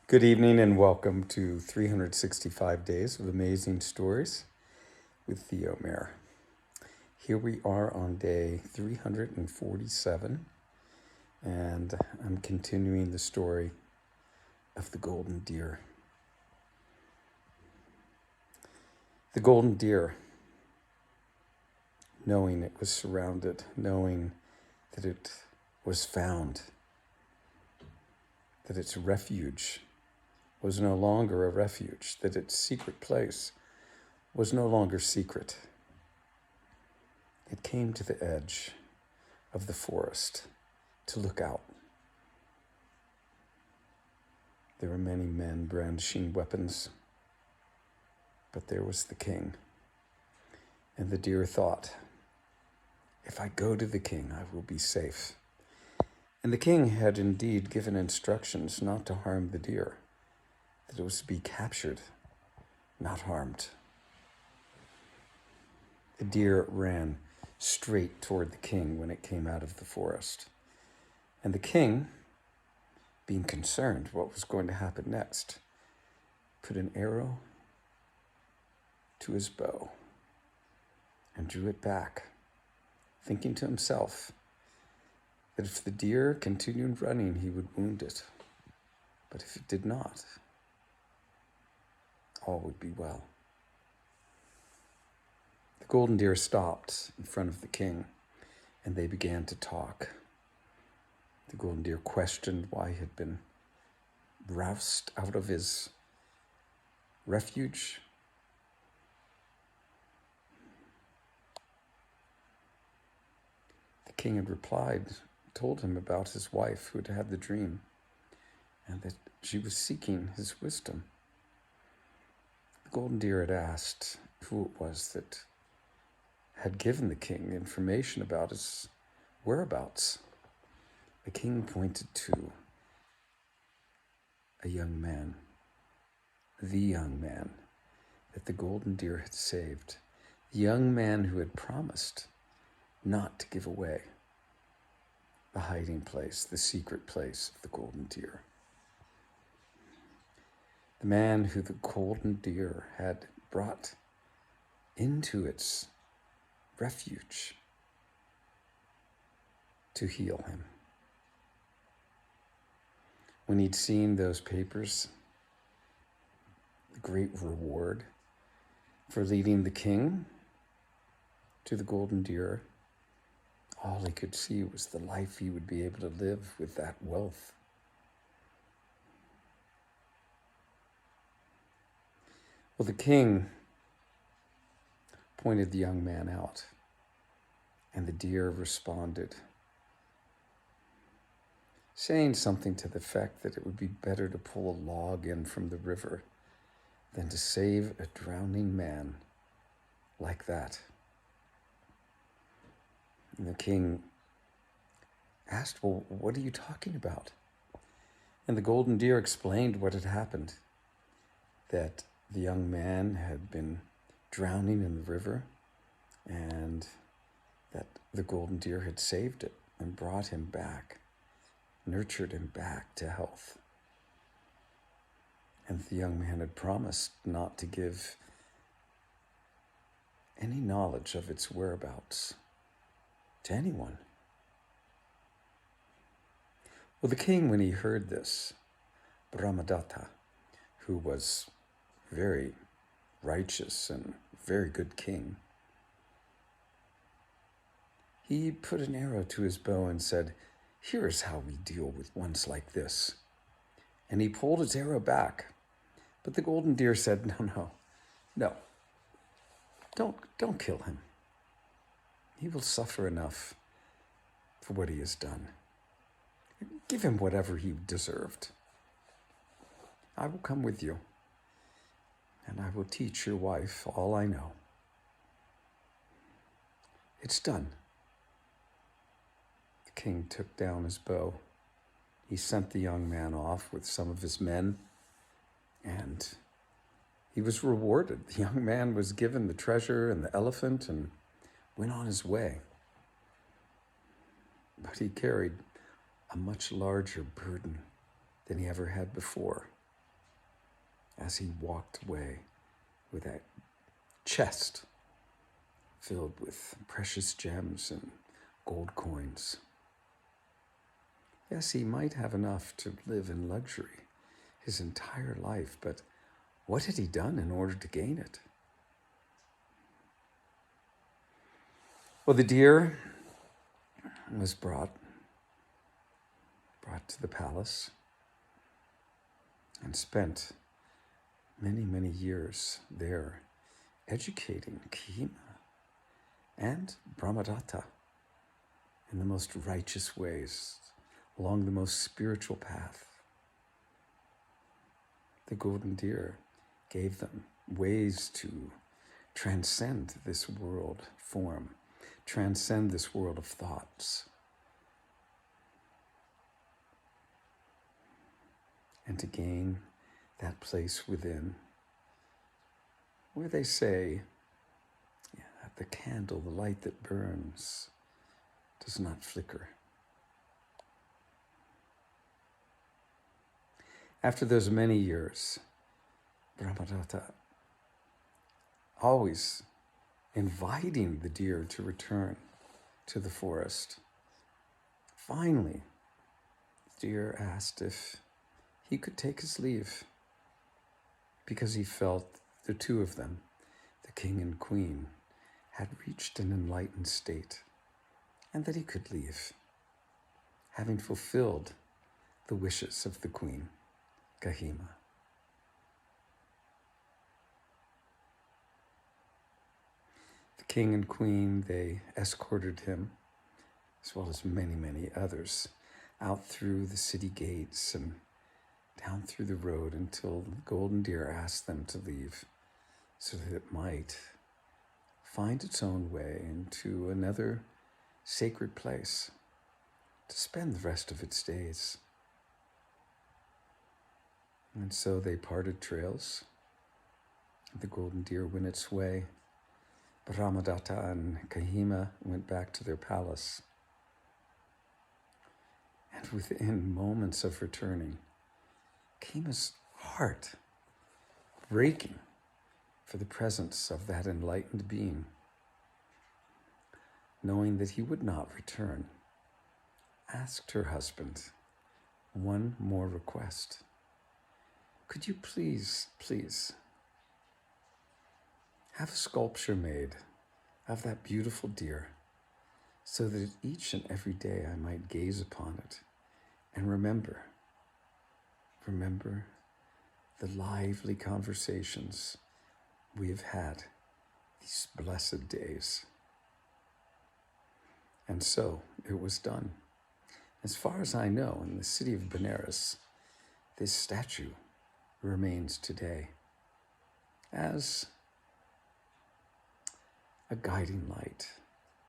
Good evening and welcome to 365 Days of Amazing Stories with Theo Mayer. Here we are on day 347, and I'm continuing the story of the golden deer. The golden deer, knowing it was surrounded, knowing that it was found, that its refuge was no longer a refuge, that its secret place was no longer secret. It came to the edge of the forest to look out. There were many men brandishing weapons, but there was the king. And the deer thought, if I go to the king, I will be safe. And the king had indeed given instructions not to harm the deer, that it was to be captured, not harmed. The deer ran straight toward the king when it came out of the forest. And the king, being concerned what was going to happen next, put an arrow to his bow and drew it back, thinking to himself that if the deer continued running, he would wound it. But if it did not, all would be well. The golden deer stopped in front of the king, and they began to talk. The golden deer questioned why he had been roused out of his refuge. The king had replied, told him about his wife who had had the dream, and that she was seeking his wisdom. The golden deer had asked who it was that had given the king information about his whereabouts. The king pointed to a young man, the young man that the golden deer had saved, the young man who had promised not to give away the hiding place, the secret place of the golden deer. The man who the golden deer had brought into its refuge to heal him. When he'd seen those papers, the great reward for leading the king to the golden deer, all he could see was the life he would be able to live with that wealth. Well, the king pointed the young man out, and the deer responded, saying something to the effect that it would be better to pull a log in from the river than to save a drowning man like that. And the king asked, well, what are you talking about? And the golden deer explained what had happened, that the young man had been drowning in the river and that the golden deer had saved it and brought him back, nurtured him back to health. And the young man had promised not to give any knowledge of its whereabouts to anyone. Well, the king, when he heard this, Brahmadatta, who was very righteous and very good king, he put an arrow to his bow and said, here is how we deal with ones like this. And he pulled his arrow back. But the golden deer said, no, don't kill him. He will suffer enough for what he has done. Give him whatever he deserved. I will come with you, and I will teach your wife all I know. It's done. The king took down his bow. He sent the young man off with some of his men, and he was rewarded. The young man was given the treasure and the elephant and went on his way. But he carried a much larger burden than he ever had before. as he walked away with that chest filled with precious gems and gold coins. Yes, he might have enough to live in luxury his entire life, but what had he done in order to gain it? Well, the deer was brought to the palace and spent many, many years there educating Kahima and Brahmadatta in the most righteous ways, along the most spiritual path. The golden deer gave them ways to transcend this world form, transcend this world of thoughts, and to gain that place within where they say, the candle, the light that burns, does not flicker. After those many years, Brahmadatta, always inviting the deer to return to the forest, finally, the deer asked if he could take his leave, because he felt the two of them, the king and queen, had reached an enlightened state, and that he could leave, having fulfilled the wishes of the queen, Kahima. The king and queen, they escorted him, as well as many, many others, out through the city gates and down through the road until the golden deer asked them to leave so that it might find its own way into another sacred place to spend the rest of its days. And so they parted trails. The golden deer went its way. Brahmadatta and Kahima went back to their palace. And within moments of returning, Kahima's heart breaking for the presence of that enlightened being, knowing that he would not return, asked her husband one more request. Could you please have a sculpture made of that beautiful deer so that each and every day I might gaze upon it and remember the lively conversations we have had these blessed days. And so it was done. As far as I know, in the city of Benares, this statue remains today as a guiding light